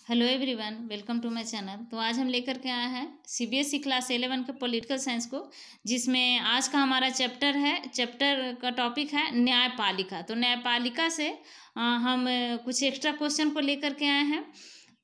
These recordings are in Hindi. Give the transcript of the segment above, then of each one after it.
Hello everyone, welcome to my channel. तो आज हम लेकर के आए हैं सीबीएसई क्लास 11 के पॉलिटिकल साइंस को, जिसमें आज का हमारा चैप्टर का टॉपिक है न्यायपालिका। तो न्यायपालिका से हम कुछ एक्स्ट्रा क्वेश्चन को लेकर के आए हैं।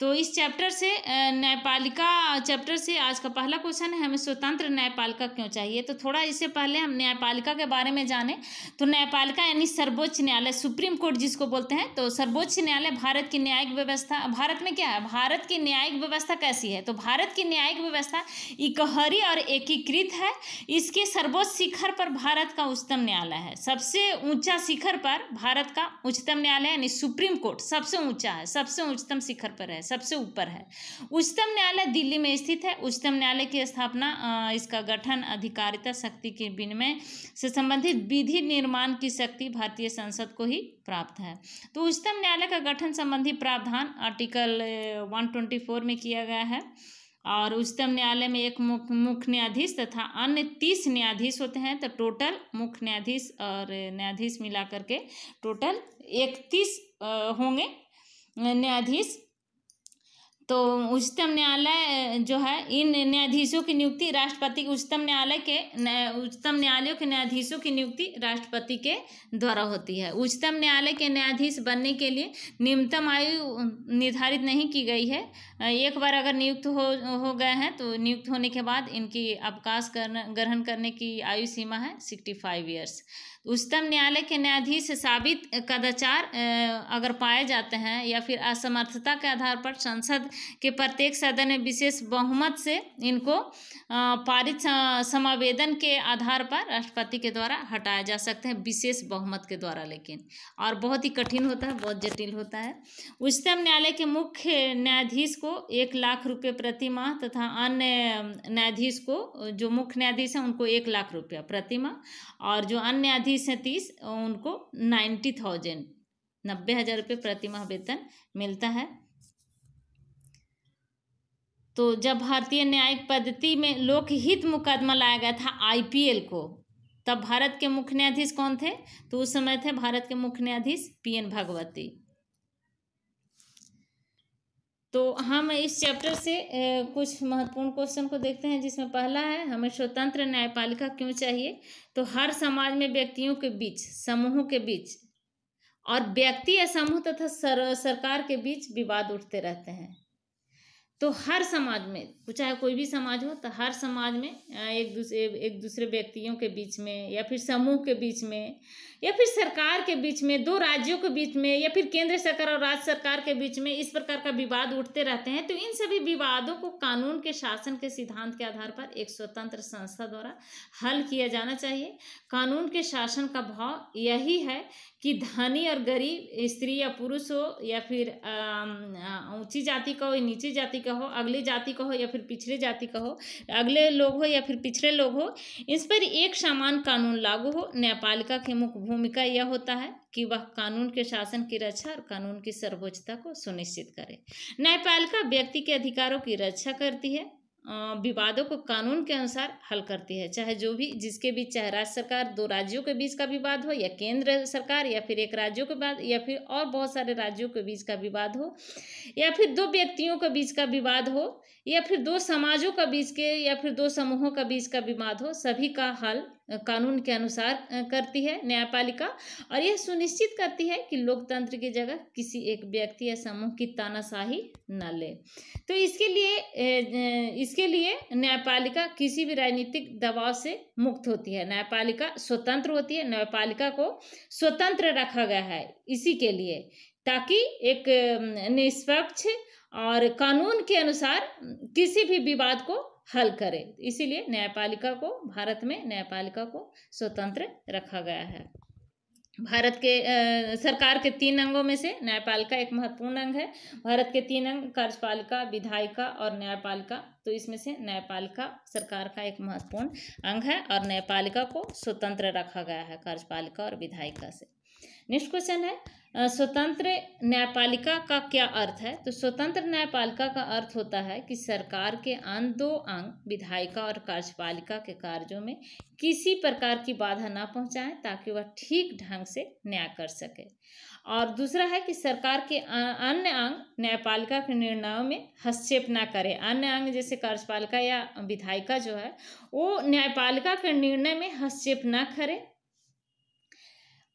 तो इस न्यायपालिका चैप्टर से आज का पहला क्वेश्चन है, हमें स्वतंत्र न्यायपालिका क्यों चाहिए। तो थोड़ा इससे पहले हम न्यायपालिका के बारे में जानें। तो न्यायपालिका यानी सर्वोच्च न्यायालय, सुप्रीम कोर्ट जिसको बोलते हैं। तो सर्वोच्च न्यायालय भारत की न्यायिक व्यवस्था, भारत में क्या है, भारत की न्यायिक व्यवस्था कैसी है। तो भारत की न्यायिक व्यवस्था इकहरी और एकीकृत है। इसके सर्वोच्च शिखर पर भारत का उच्चतम न्यायालय है। सबसे ऊंचा शिखर पर भारत का उच्चतम न्यायालय यानी सुप्रीम कोर्ट सबसे ऊंचा है, सबसे उच्चतम शिखर पर है, सबसे ऊपर है। उच्चतम न्यायालय दिल्ली में स्थित है। उच्चतम न्यायालय की स्थापना, इसका गठन अधिकारिता शक्ति के विनिमय से संबंधित विधि निर्माण की शक्ति भारतीय संसद को ही प्राप्त है। तो उच्चतम न्यायालय का गठन संबंधी प्रावधान आर्टिकल 124 में किया गया है। और उच्चतम न्यायालय में एक मुख्य न्यायाधीश तथा अन्य 30 न्यायाधीश होते हैं। तो टोटल मुख्य न्यायाधीश और न्यायाधीश मिला करके टोटल 31 होंगे न्यायाधीश। तो उच्चतम न्यायालय जो है, इन न्यायाधीशों की नियुक्ति राष्ट्रपति, उच्चतम न्यायालयों के न्यायाधीशों की नियुक्ति राष्ट्रपति के द्वारा होती है। उच्चतम न्यायालय के न्यायाधीश बनने के लिए न्यूनतम आयु निर्धारित नहीं की गई है। एक बार अगर नियुक्त हो गए हैं तो नियुक्त होने के बाद इनकी अवकाश ग्रहण करने की आयु सीमा है 65 ईयर्स। उच्चतम न्यायालय के न्यायाधीश साबित कदाचार अगर पाए जाते हैं या फिर असमर्थता के आधार पर संसद के प्रत्येक सदन में विशेष बहुमत से इनको पारित समावेदन के आधार पर राष्ट्रपति के द्वारा हटाया जा सकते हैं, विशेष बहुमत के द्वारा। लेकिन और बहुत ही कठिन होता है, बहुत जटिल होता है। उच्चतम न्यायालय के मुख्य न्यायाधीश को 1 लाख रुपये प्रति माह तथा अन्य न्यायाधीश को, जो मुख्य न्यायाधीश हैं उनको 1 लाख रुपया प्रति माह, और जो अन्य न्यायाधीश हैं 30, उनको 90,000 रुपये प्रति माह वेतन मिलता है। तो जब भारतीय न्यायिक पद्धति में लोकहित मुकदमा लाया गया था आईपीएल को, तब भारत के मुख्य न्यायाधीश कौन थे। तो उस समय थे भारत के मुख्य न्यायाधीश पीएन भगवती। तो हम इस चैप्टर से कुछ महत्वपूर्ण क्वेश्चन को देखते हैं, जिसमें पहला है, हमें स्वतंत्र न्यायपालिका क्यों चाहिए। तो हर समाज में व्यक्तियों के बीच, समूहों के बीच और व्यक्ति या समूह तथा सरकार के बीच विवाद उठते रहते हैं। तो हर समाज में, चाहे कोई भी समाज हो, तो हर समाज में एक दूसरे व्यक्तियों के बीच में या फिर समूह के बीच में या फिर सरकार के बीच में, 2 राज्यों के बीच में या फिर केंद्र सरकार और राज्य सरकार के बीच में इस प्रकार का विवाद उठते रहते हैं। तो इन सभी विवादों को कानून के शासन के सिद्धांत के आधार पर एक स्वतंत्र संस्था द्वारा हल किया जाना चाहिए। कानून के शासन का भाव यही है कि धनी और गरीब, स्त्री या पुरुष हो या फिर ऊंची जाति का हो या नीची जाति का हो, अगली जाति का हो या फिर पिछड़े जाति का हो, अगले लोग हो या फिर पिछड़े लोग हो, इस पर एक समान कानून लागू हो। न्यायपालिका की मुख्य भूमिका यह होता है कि वह कानून के शासन की रक्षा और कानून की सर्वोच्चता को सुनिश्चित करे। न्यायपालिका व्यक्ति के अधिकारों की रक्षा करती है, विवादों को कानून के अनुसार हल करती है, चाहे जो भी जिसके बीच, चाहे राज्य सरकार, 2 राज्यों के बीच का विवाद हो या केंद्र सरकार या फिर एक राज्यों के बाद या फिर और बहुत सारे राज्यों के बीच का विवाद हो या फिर 2 व्यक्तियों के बीच का विवाद हो या फिर 2 समाजों का बीच के या फिर 2 समूहों का बीच का विवाद हो, सभी का हल कानून के अनुसार करती है न्यायपालिका। और यह सुनिश्चित करती है कि लोकतंत्र की जगह किसी एक व्यक्ति या समूह की तानाशाही न ले। तो इसके लिए न्यायपालिका किसी भी राजनीतिक दबाव से मुक्त होती है। न्यायपालिका स्वतंत्र होती है। न्यायपालिका को स्वतंत्र रखा गया है इसी के लिए, ताकि एक निष्पक्ष और कानून के अनुसार किसी भी विवाद को हल करे। इसीलिए न्यायपालिका को, भारत में न्यायपालिका को स्वतंत्र रखा गया है। भारत के सरकार के 3 अंगों में से न्यायपालिका एक महत्वपूर्ण अंग है। भारत के 3 अंग, कार्यपालिका, विधायिका और न्यायपालिका। तो इसमें से न्यायपालिका सरकार का एक महत्वपूर्ण अंग है और न्यायपालिका को स्वतंत्र रखा गया है कार्यपालिका और विधायिका से। नेक्स्ट क्वेश्चन है, स्वतंत्र न्यायपालिका का क्या अर्थ है? तो स्वतंत्र न्यायपालिका का अर्थ होता है कि सरकार के अन्य दो अंग विधायिका और कार्यपालिका के कार्यों में किसी प्रकार की बाधा ना पहुंचाएं ताकि वह ठीक ढंग से न्याय कर सके। और दूसरा है कि सरकार के अन्य अंग न्यायपालिका के निर्णयों में हस्तक्षेप ना करें। अन्य अंग जैसे कार्यपालिका या विधायिका जो है वो न्यायपालिका के निर्णय में हस्तक्षेप ना करे।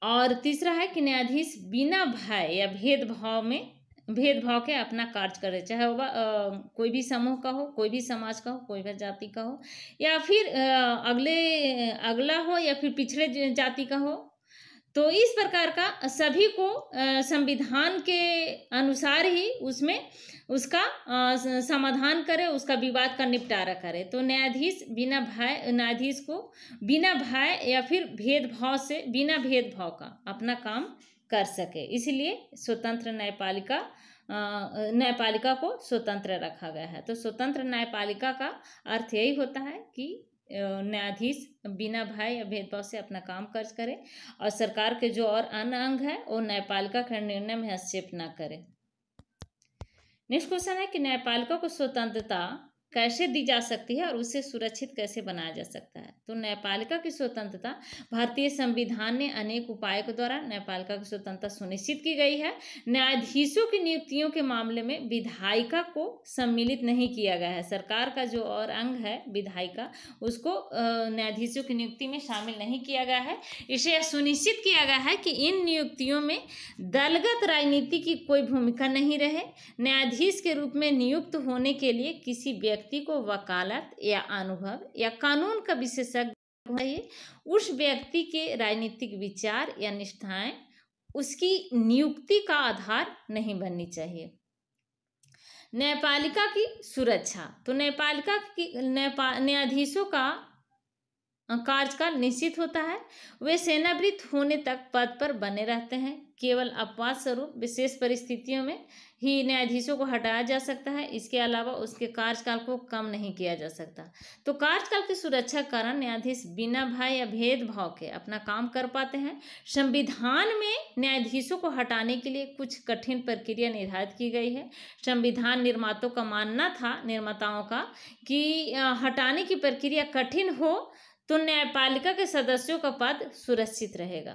और तीसरा है कि न्यायाधीश बिना भय या भेदभाव के अपना कार्य करे, चाहे वह कोई भी समूह का हो, कोई भी समाज का हो, कोई भी जाति का हो, या फिर अगला हो या फिर पिछड़े जाति का हो। तो इस प्रकार का सभी को संविधान के अनुसार ही उसमें उसका समाधान करे, उसका विवाद का निपटारा करे। तो न्यायाधीश को बिना भय या फिर बिना भेदभाव का अपना काम कर सके। इसलिए स्वतंत्र न्यायपालिका को स्वतंत्र रखा गया है। तो स्वतंत्र न्यायपालिका का अर्थ यही होता है कि न्यायाधीश बिना भय या भेदभाव से अपना काम काज करे और सरकार के जो और अन्य अंग है वो न्यायपालिका के निर्णय में हस्तक्षेप न करे। नेक्स्ट क्वेश्चन है कि न्यायपालिका को स्वतंत्रता कैसे दी जा सकती है और उसे सुरक्षित कैसे बनाया जा सकता है? तो न्यायपालिका की स्वतंत्रता भारतीय संविधान ने अनेक उपायों के द्वारा न्यायपालिका की स्वतंत्रता सुनिश्चित की गई है। न्यायाधीशों की नियुक्तियों के मामले में विधायिका को सम्मिलित नहीं किया गया है। सरकार का जो और अंग है विधायिका, उसको न्यायाधीशों की नियुक्ति में शामिल नहीं किया गया है। इसे यह सुनिश्चित किया गया है कि इन नियुक्तियों में दलगत राजनीति की कोई भूमिका नहीं रहे। न्यायाधीश के रूप में नियुक्त होने के लिए किसी व्यक्ति को वकालत या अनुभव या कानून का विशेषज्ञ होना चाहिए। उस व्यक्ति के राजनीतिक विचार या निष्ठाएं उसकी नियुक्ति का आधार नहीं बननी चाहिए। न्यायपालिका की सुरक्षा, तो न्यायाधीशों का कार्यकाल निश्चित होता है। वे सेवानिवृत्त होने तक पद पर बने रहते हैं। केवल अपवाद स्वरूप विशेष परिस्थितियों में ही न्यायाधीशों को हटाया जा सकता है। इसके अलावा उसके कार्यकाल को कम नहीं किया जा सकता। तो कार्यकाल की सुरक्षा के कारण न्यायाधीश बिना भय या भेदभाव के अपना काम कर पाते हैं। संविधान में न्यायाधीशों को हटाने के लिए कुछ कठिन प्रक्रिया निर्धारित की गई है। संविधान निर्माताओं का मानना था कि हटाने की प्रक्रिया कठिन हो तो न्यायपालिका के सदस्यों का पद सुरक्षित रहेगा।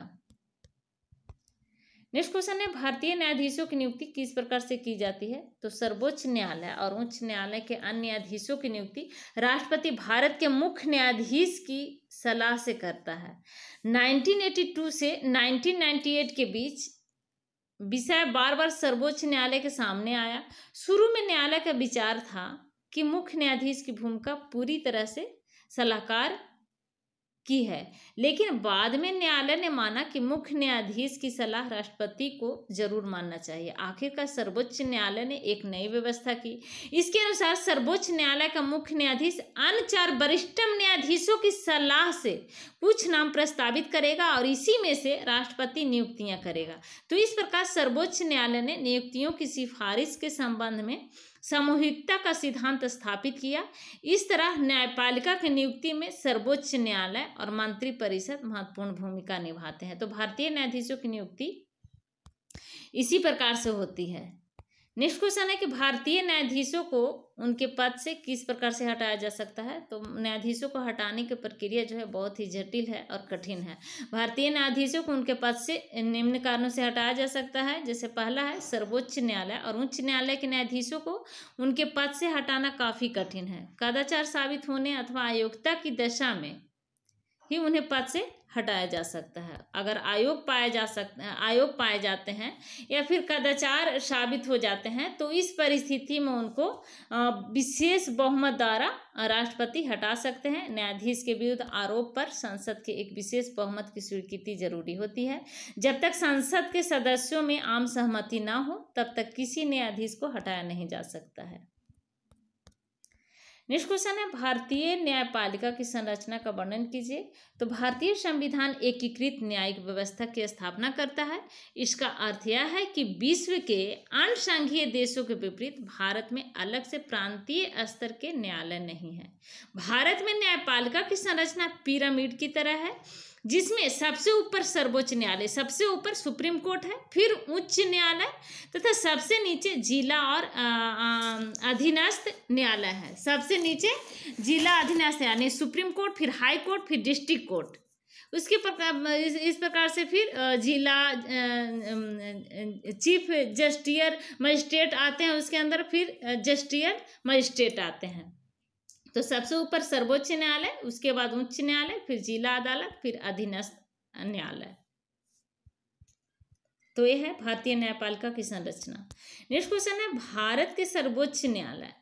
नेक्स्ट क्वेश्चन है भारतीय न्यायाधीशों की नियुक्ति किस प्रकार से की जाती है? तो सर्वोच्च न्यायालय और उच्च न्यायालय के अन्य न्यायाधीशों की नियुक्ति राष्ट्रपति भारत के मुख्य न्यायाधीश की सलाह से करता है। 1982 से 1998 के बीच विषय बार बार सर्वोच्च न्यायालय के सामने आया। शुरू में न्यायालय का विचार था कि मुख्य न्यायाधीश की भूमिका पूरी तरह से सलाहकार की है, लेकिन बाद में न्यायालय ने माना कि मुख्य न्यायाधीश की सलाह राष्ट्रपति को जरूर मानना चाहिए। आखिरकार सर्वोच्च न्यायालय ने एक नई व्यवस्था की। इसके अनुसार सर्वोच्च न्यायालय का मुख्य न्यायाधीश अन्य 4 वरिष्ठतम न्यायाधीशों की सलाह से कुछ नाम प्रस्तावित करेगा और इसी में से राष्ट्रपति नियुक्तियां करेगा। तो इस प्रकार सर्वोच्च न्यायालय ने नियुक्तियों की सिफारिश के संबंध में सामूहिकता का सिद्धांत स्थापित किया। इस तरह न्यायपालिका की नियुक्ति में सर्वोच्च न्यायालय और मंत्रिपरिषद महत्वपूर्ण भूमिका निभाते हैं। तो भारतीय न्यायाधीशों की नियुक्ति इसी प्रकार से होती है। नेक्स्ट क्वेश्चन है कि भारतीय न्यायाधीशों को उनके पद से किस प्रकार से हटाया जा सकता है? तो न्यायाधीशों को हटाने की प्रक्रिया जो है बहुत ही जटिल है और कठिन है। भारतीय न्यायाधीशों को उनके पद से निम्न कारणों से हटाया जा सकता है। जैसे पहला है सर्वोच्च न्यायालय और उच्च न्यायालय के न्यायाधीशों को उनके पद से हटाना काफ़ी कठिन है। कदाचार साबित होने अथवा अयोग्यता की दशा में ही उन्हें पद से हटाया जा सकता है। अगर आयोग पाए जाते हैं या फिर कदाचार साबित हो जाते हैं तो इस परिस्थिति में उनको विशेष बहुमत द्वारा राष्ट्रपति हटा सकते हैं। न्यायाधीश के विरुद्ध आरोप पर संसद के एक विशेष बहुमत की स्वीकृति जरूरी होती है। जब तक संसद के सदस्यों में आम सहमति ना हो तब तक किसी न्यायाधीश को हटाया नहीं जा सकता है। नेक्स्ट क्वेश्चन है भारतीय न्यायपालिका की संरचना का वर्णन कीजिए। तो भारतीय संविधान एकीकृत न्यायिक व्यवस्था की स्थापना करता है। इसका अर्थ यह है कि विश्व के अन्य संघीय देशों के विपरीत भारत में अलग से प्रांतीय स्तर के न्यायालय नहीं है। भारत में न्यायपालिका की संरचना पिरामिड की तरह है। जिसमें सबसे ऊपर सर्वोच्च न्यायालय, सबसे ऊपर सुप्रीम कोर्ट है, फिर उच्च न्यायालय तथा सबसे नीचे जिला और अधीनस्थ न्यायालय है। सबसे नीचे जिला अधीनस्थ यानी सुप्रीम कोर्ट, फिर हाई कोर्ट, फिर डिस्ट्रिक्ट कोर्ट। उसके प्रकार इस प्रकार से फिर जिला चीफ जस्टिस मजिस्ट्रेट आते हैं, उसके अंदर फिर जस्टिस मजिस्ट्रेट आते हैं। तो सबसे ऊपर सर्वोच्च न्यायालय, उसके बाद उच्च न्यायालय, फिर जिला अदालत, फिर अधीनस्थ न्यायालय। तो ये है भारतीय न्यायपालिका की संरचना। नेक्स्ट क्वेश्चन है भारत के सर्वोच्च न्यायालय,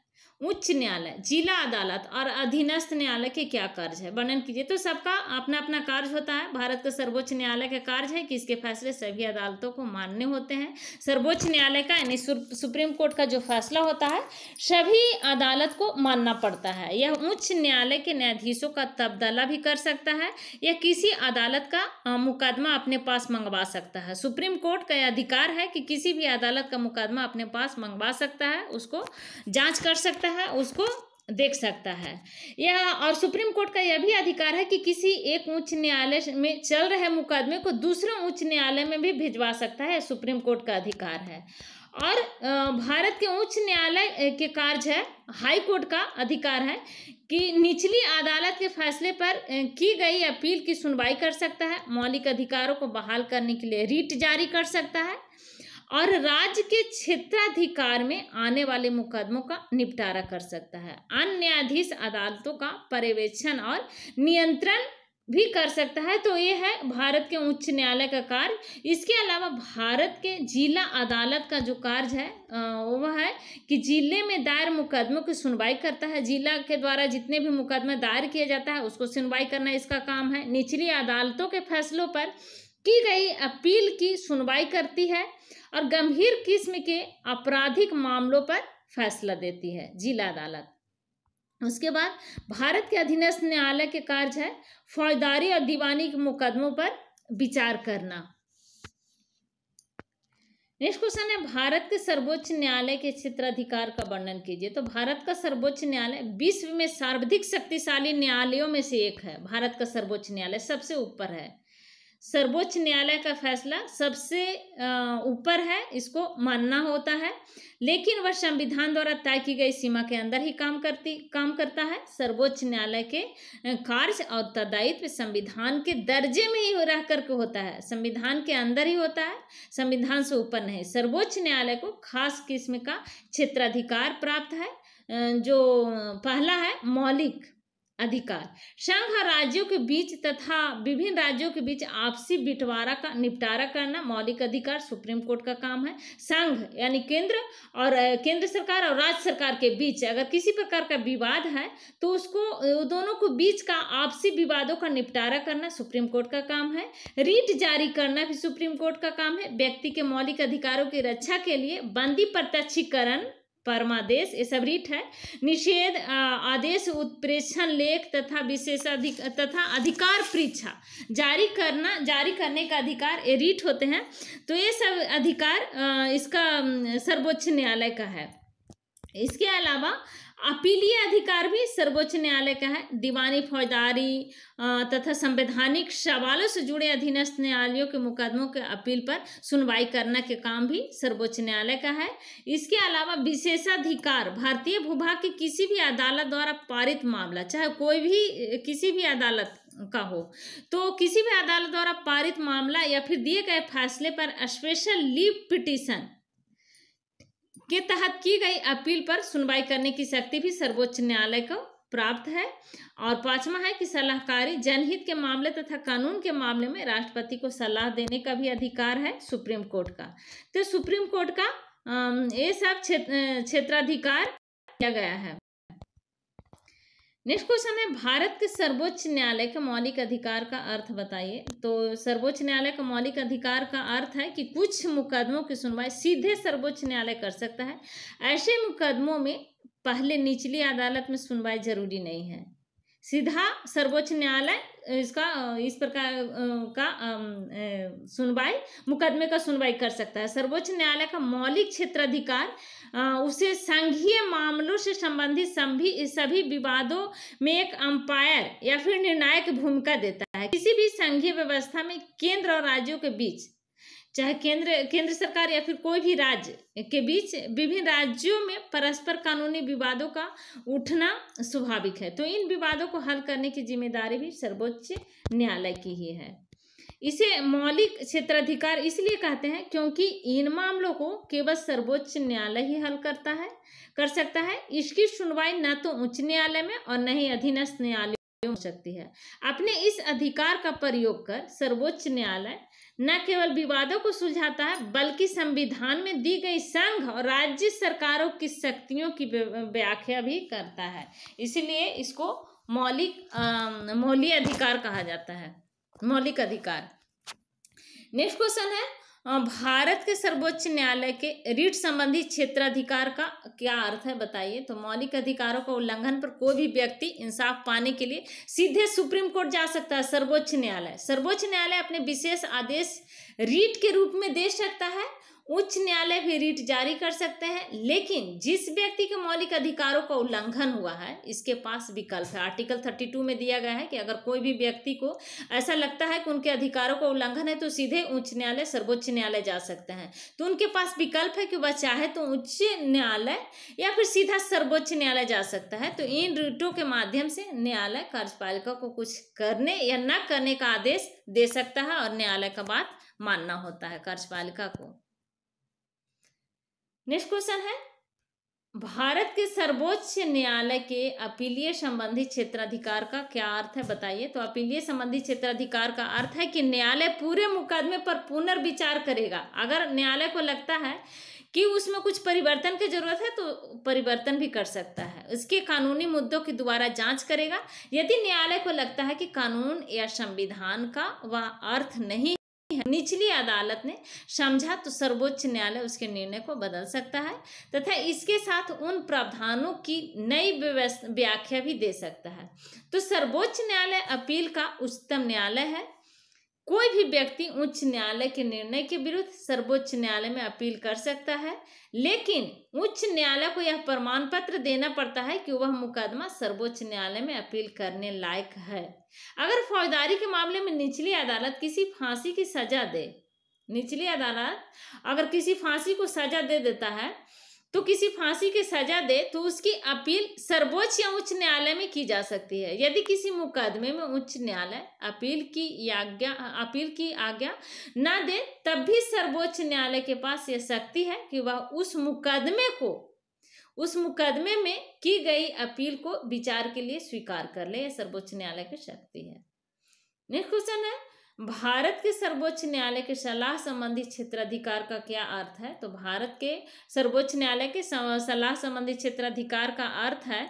उच्च न्यायालय, जिला अदालत और अधीनस्थ न्यायालय के क्या कार्य है, वर्णन कीजिए। तो सबका अपना अपना कार्य होता है। भारत का सर्वोच्च न्यायालय का कार्य है कि इसके फैसले सभी अदालतों को मान्य होते हैं। सर्वोच्च न्यायालय का यानी सुप्रीम कोर्ट का जो फैसला होता है सभी अदालत को मानना पड़ता है। यह उच्च न्यायालय के न्यायाधीशों का तबादला भी कर सकता है। यह किसी अदालत का मुकदमा अपने पास मंगवा सकता है। सुप्रीम कोर्ट का अधिकार है कि किसी भी अदालत का मुकदमा अपने पास मंगवा सकता है, उसको जांच कर सकता है, उसको देख सकता है। यह और सुप्रीम कोर्ट का यह भी अधिकार है कि किसी एक उच्च न्यायालय में चल रहे मुकदमे को दूसरे उच्च न्यायालय में भी भिजवा सकता है। सुप्रीम कोर्ट का अधिकार है। और भारत के उच्च न्यायालय के कार्य है, हाई कोर्ट का अधिकार है कि निचली अदालत के फैसले पर की गई अपील की सुनवाई कर सकता है, मौलिक अधिकारों को बहाल करने के लिए रीट जारी कर सकता है और राज्य के क्षेत्राधिकार में आने वाले मुकदमों का निपटारा कर सकता है। अन्य न्यायाधीश अदालतों का पर्यवेक्षण और नियंत्रण भी कर सकता है। तो ये है भारत के उच्च न्यायालय का कार्य। इसके अलावा भारत के जिला अदालत का जो कार्य है वह है कि जिले में दायर मुकदमों की सुनवाई करता है। जिला के द्वारा जितने भी मुकदमे दायर किया जाता है उसको सुनवाई करना इसका काम है। निचली अदालतों के फैसलों पर की गई अपील की सुनवाई करती है और गंभीर किस्म के आपराधिक मामलों पर फैसला देती है जिला अदालत। उसके बाद भारत के अधीनस्थ न्यायालय के कार्य है फौजदारी और दीवानी के मुकदमों पर विचार करना। नेक्स्ट क्वेश्चन है भारत के सर्वोच्च न्यायालय के क्षेत्राधिकार का वर्णन कीजिए। तो भारत का सर्वोच्च न्यायालय विश्व में सर्वाधिक शक्तिशाली न्यायालयों में से एक है। भारत का सर्वोच्च न्यायालय सबसे ऊपर है। सर्वोच्च न्यायालय का फैसला सबसे ऊपर है, इसको मानना होता है, लेकिन वह संविधान द्वारा तय की गई सीमा के अंदर ही काम करता है। सर्वोच्च न्यायालय के कार्य और उत्तरदायित्व संविधान के दर्जे में ही रह करके होता है, संविधान के अंदर ही होता है, संविधान से ऊपर नहीं। सर्वोच्च न्यायालय को खास किस्म का क्षेत्राधिकार प्राप्त है। जो पहला है मौलिक अधिकार, संघ और राज्यों के बीच तथा विभिन्न राज्यों के बीच आपसी बंटवारा का निपटारा करना मौलिक अधिकार सुप्रीम कोर्ट का काम है। संघ यानी केंद्र सरकार और राज्य सरकार के बीच अगर किसी प्रकार का विवाद है तो उसको दोनों को बीच का आपसी विवादों का निपटारा करना सुप्रीम कोर्ट का काम है। रीट जारी करना भी सुप्रीम कोर्ट का काम है। व्यक्ति के मौलिक अधिकारों की रक्षा के लिए बंदी प्रत्यक्षीकरण, परमादेश, ये सब रीट है। निषेध आदेश, उत्प्रेषण लेख तथा अधिकार परीक्षा जारी करने का अधिकार ये रीट होते हैं। तो ये सब अधिकार इसका सर्वोच्च न्यायालय का है। इसके अलावा अपीलीय अधिकार भी सर्वोच्च न्यायालय का है। दीवानी, फौजदारी तथा संवैधानिक सवालों से जुड़े अधीनस्थ न्यायालयों के मुकदमों के अपील पर सुनवाई करने के काम भी सर्वोच्च न्यायालय का है। इसके अलावा विशेषाधिकार, भारतीय भूभाग की किसी भी अदालत द्वारा पारित मामला, चाहे कोई भी किसी भी अदालत का हो, तो किसी भी अदालत द्वारा पारित मामला या फिर दिए गए फैसले पर स्पेशल लीव पिटीशन के तहत की गई अपील पर सुनवाई करने की शक्ति भी सर्वोच्च न्यायालय को प्राप्त है। और पांचवा है कि सलाहकारी, जनहित के मामले तथा कानून के मामले में राष्ट्रपति को सलाह देने का भी अधिकार है सुप्रीम कोर्ट का। तो सुप्रीम कोर्ट का ये सब क्षेत्राधिकार दिया गया है। नेक्स्ट क्वेश्चन है भारत के सर्वोच्च न्यायालय के मौलिक अधिकार का अर्थ बताइए। तो सर्वोच्च न्यायालय का मौलिक अधिकार का अर्थ है कि कुछ मुकदमों की सुनवाई सीधे सर्वोच्च न्यायालय कर सकता है। ऐसे मुकदमों में पहले निचली अदालत में सुनवाई जरूरी नहीं है। सीधा सर्वोच्च न्यायालय इसका इस प्रकार का सुनवाई, मुकदमे का सुनवाई कर सकता है। सर्वोच्च न्यायालय का मौलिक क्षेत्राधिकार उसे संघीय मामलों से संबंधित सभी विवादों में एक अंपायर या फिर निर्णायक भूमिका देता है। किसी भी संघीय व्यवस्था में केंद्र और राज्यों के बीच, चाहे केंद्र सरकार या फिर कोई भी राज्य के बीच, विभिन्न राज्यों में परस्पर कानूनी विवादों का उठना स्वाभाविक है। तो इन विवादों को हल करने की जिम्मेदारी भी सर्वोच्च न्यायालय की ही है। इसे मौलिक क्षेत्राधिकार इसलिए कहते हैं क्योंकि इन मामलों को केवल सर्वोच्च न्यायालय ही हल कर सकता है। इसकी सुनवाई न तो उच्च न्यायालय में और न ही अधीनस्थ न्यायालय हो सकती है। अपने इस अधिकार का प्रयोग कर सर्वोच्च न्यायालय न केवल विवादों को सुलझाता है बल्कि संविधान में दी गई संघ और राज्य सरकारों की शक्तियों की व्याख्या भी करता है। इसलिए इसको मौलिक अधिकार कहा जाता है, मौलिक अधिकार। नेक्स्ट क्वेश्चन है, भारत के सर्वोच्च न्यायालय के रीट संबंधी क्षेत्राधिकार का क्या अर्थ है, बताइए। तो मौलिक अधिकारों का उल्लंघन पर कोई भी व्यक्ति इंसाफ पाने के लिए सीधे सुप्रीम कोर्ट जा सकता है, सर्वोच्च न्यायालय। सर्वोच्च न्यायालय अपने विशेष आदेश रीट के रूप में दे सकता है। उच्च न्यायालय भी रीट जारी कर सकते हैं, लेकिन जिस व्यक्ति के मौलिक अधिकारों का उल्लंघन हुआ है इसके पास विकल्प है। आर्टिकल 32 में दिया गया है कि अगर कोई भी व्यक्ति को ऐसा लगता है कि उनके अधिकारों का उल्लंघन है तो सीधे उच्च न्यायालय, सर्वोच्च न्यायालय जा सकते हैं। तो उनके पास विकल्प है कि वह चाहे तो उच्च न्यायालय या फिर सीधा सर्वोच्च न्यायालय जा सकता है। तो इन रूटों के माध्यम से न्यायालय कार्यपालिका को कुछ करने या न करने का आदेश दे सकता है और न्यायालय का बात मानना होता है कार्यपालिका को। नेक्स्ट क्वेश्चन है, भारत के सर्वोच्च न्यायालय के अपीलीय संबंधी क्षेत्राधिकार का क्या अर्थ है, बताइए। तो अपीलीय संबंधी क्षेत्राधिकार का अर्थ है कि न्यायालय पूरे मुकदमे पर पुनर्विचार करेगा। अगर न्यायालय को लगता है कि उसमें कुछ परिवर्तन की जरूरत है तो परिवर्तन भी कर सकता है। इसके कानूनी मुद्दों की दोबारा जांच करेगा। यदि न्यायालय को लगता है कि कानून या संविधान का वह अर्थ नहीं निचली अदालत ने समझा तो सर्वोच्च न्यायालय उसके निर्णय को बदल सकता है तथा इसके साथ उन प्रावधानों की नई व्याख्या भी दे सकता है। तो सर्वोच्च न्यायालय अपील का उच्चतम न्यायालय है। कोई भी व्यक्ति उच्च न्यायालय के निर्णय के विरुद्ध सर्वोच्च न्यायालय में अपील कर सकता है, लेकिन उच्च न्यायालय को यह प्रमाण पत्र देना पड़ता है कि वह मुकदमा सर्वोच्च न्यायालय में अपील करने लायक है। अगर फौजदारी के मामले में निचली अदालत किसी फांसी की सजा दे, निचली अदालत अगर किसी फांसी को सजा दे देता है तो किसी फांसी की सजा दे तो उसकी अपील सर्वोच्च या उच्च न्यायालय में की जा सकती है। यदि किसी मुकदमे में उच्च न्यायालय अपील की आज्ञा न दे तब भी सर्वोच्च न्यायालय के पास यह शक्ति है कि वह उस मुकदमे में की गई अपील को विचार के लिए स्वीकार कर ले। यह सर्वोच्च न्यायालय की शक्ति है। नेक्स्ट क्वेश्चन है, भारत के सर्वोच्च न्यायालय के सलाह संबंधी क्षेत्राधिकार का क्या अर्थ है। तो भारत के सर्वोच्च न्यायालय के सलाह संबंधी क्षेत्राधिकार का अर्थ है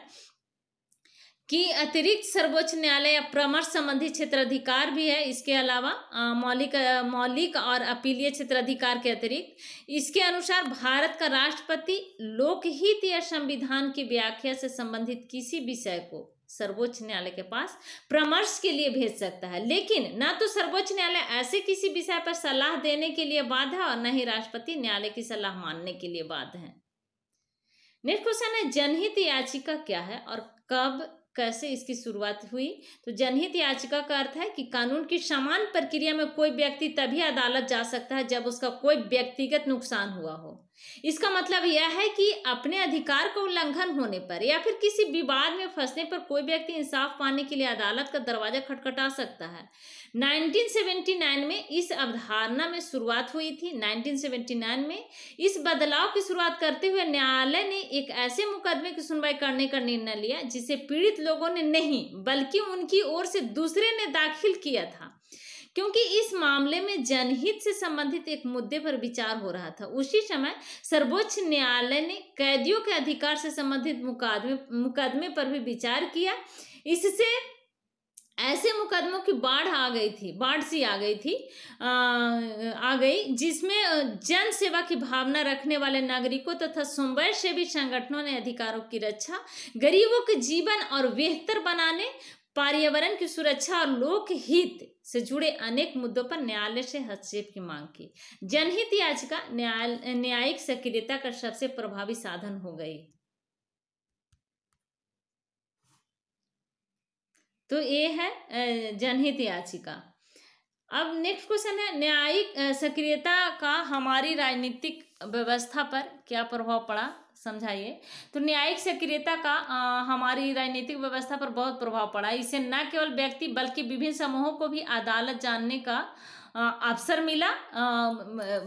कि अतिरिक्त सर्वोच्च न्यायालय या परामर्श संबंधी क्षेत्राधिकार भी है। इसके अलावा मौलिक और अपीलीय क्षेत्राधिकार के अतिरिक्त इसके अनुसार भारत का राष्ट्रपति लोकहित या संविधान की व्याख्या से संबंधित किसी विषय को सर्वोच्च न्यायालय के पास परामर्श के लिए भेज सकता है, लेकिन न तो सर्वोच्च न्यायालय ऐसे किसी विषय पर सलाह देने के लिए बाध्य है और न ही राष्ट्रपति न्यायालय की सलाह मानने के लिए बाध्य है। नेक्स्ट क्वेश्चन है, जनहित याचिका क्या है और कब कैसे इसकी शुरुआत हुई। तो जनहित याचिका का अर्थ है कि कानून की समान प्रक्रिया में कोई व्यक्ति तभी अदालत जा सकता है जब उसका कोई व्यक्तिगत नुकसान हुआ हो। इसका मतलब यह है कि अपने अधिकार का उल्लंघन होने पर या फिर किसी विवाद में फंसने पर कोई व्यक्ति इंसाफ पाने के लिए अदालत का दरवाजा खटखटा सकता है। 1979 में इस अवधारणा में शुरुआत हुई थी। 1979 में इस बदलाव की शुरुआत करते हुए न्यायालय ने एक ऐसे मुकदमे की सुनवाई करने का निर्णय लिया जिसे पीड़ित लोगों ने नहीं बल्कि उनकी ओर से दूसरे ने दाखिल किया था, क्योंकि इस मामले में जनहित से संबंधित एक मुद्दे पर विचार हो रहा था। उसी समय सर्वोच्च न्यायालय ने कैदियों के अधिकार से संबंधित मुकदमे पर भी विचार किया। इससे ऐसे मुकदमों की बाढ़ आ गई जिसमें जन सेवा की भावना रखने वाले नागरिकों तथा स्वयं सेवी संगठनों ने अधिकारों की रक्षा, गरीबों के जीवन और बेहतर बनाने, पर्यावरण की सुरक्षा और लोक हित से जुड़े अनेक मुद्दों पर न्यायालय से हस्तक्षेप की मांग की। जनहित याचिका न्यायिक सक्रियता का सबसे प्रभावी साधन हो गई। तो ये है जनहित याचिका। अब नेक्स्ट क्वेश्चन है, न्यायिक सक्रियता का हमारी राजनीतिक व्यवस्था पर क्या प्रभाव पड़ा, समझाइए। तो न्यायिक सक्रियता का हमारी राजनीतिक व्यवस्था पर बहुत प्रभाव पड़ा। इससे न केवल व्यक्ति बल्कि विभिन्न समूहों को भी अदालत जानने का अवसर मिला।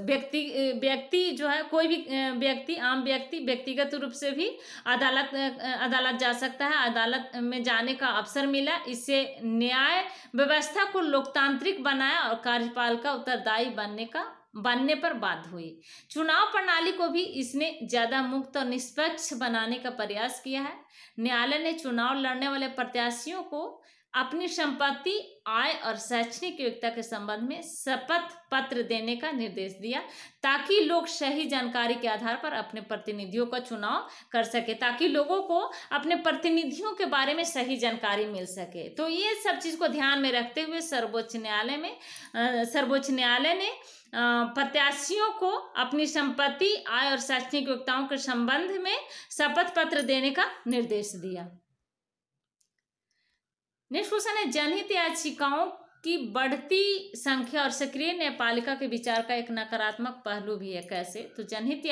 व्यक्ति जो है, कोई भी व्यक्ति, आम व्यक्ति व्यक्तिगत रूप से भी अदालत जा सकता है, अदालत में जाने का अवसर मिला। इससे न्याय व्यवस्था को लोकतांत्रिक बनाया और कार्यपालिका उत्तरदायी बनने पर बाध्य हुई। चुनाव प्रणाली को भी इसने ज्यादा मुक्त और निष्पक्ष बनाने का प्रयास किया है। न्यायालय ने चुनाव लड़ने वाले प्रत्याशियों को अपनी संपत्ति, आय और शैक्षणिक योग्यता के संबंध में शपथ पत्र देने का निर्देश दिया, ताकि लोग सही जानकारी के आधार पर अपने प्रतिनिधियों का चुनाव कर सके, ताकि लोगों को अपने प्रतिनिधियों के बारे में सही जानकारी मिल सके। तो ये सब चीज को ध्यान में रखते हुए सर्वोच्च न्यायालय ने प्रत्याशियों को अपनी संपत्ति, आय और शैक्षणिक योग्यताओं के संबंध में शपथ पत्र देने का निर्देश दिया। नेक्स्ट क्वेश्चन है, जनहित याचिकाओं की बढ़ती संख्या और सक्रिय न्यायपालिका के विचार का एक नकारात्मक पहलू भी है। कैसे? तो जनहित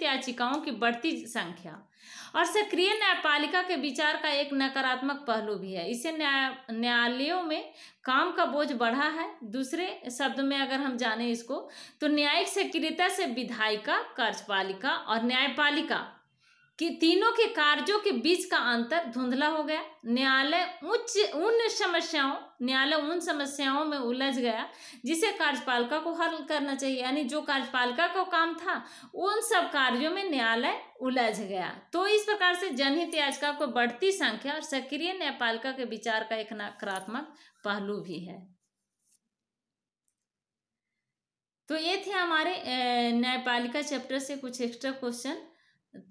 याचिकाओं की बढ़ती संख्या और सक्रिय न्यायपालिका के विचार का एक नकारात्मक पहलू भी है। इससे न्यायालयों में काम का बोझ बढ़ा है। दूसरे शब्द में अगर हम जाने इसको, तो न्यायिक सक्रियता से विधायिका, कार्यपालिका और न्यायपालिका कि तीनों के कार्यों के बीच का अंतर धुंधला हो गया। न्यायालय उन समस्याओं में उलझ गया जिसे कार्यपालिका को हल करना चाहिए, यानी जो कार्यपालिका का काम था उन सब कार्यों में न्यायालय उलझ गया। तो इस प्रकार से जनहित याचिका को बढ़ती संख्या और सक्रिय न्यायपालिका के विचार का एक नकारात्मक पहलू भी है। तो ये थे हमारे न्यायपालिका चैप्टर से कुछ एक्स्ट्रा क्वेश्चन।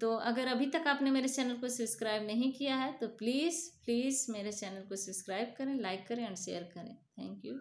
तो अगर अभी तक आपने मेरे चैनल को सब्सक्राइब नहीं किया है तो प्लीज़ मेरे चैनल को सब्सक्राइब करें, लाइक करें और शेयर करें। Thank you.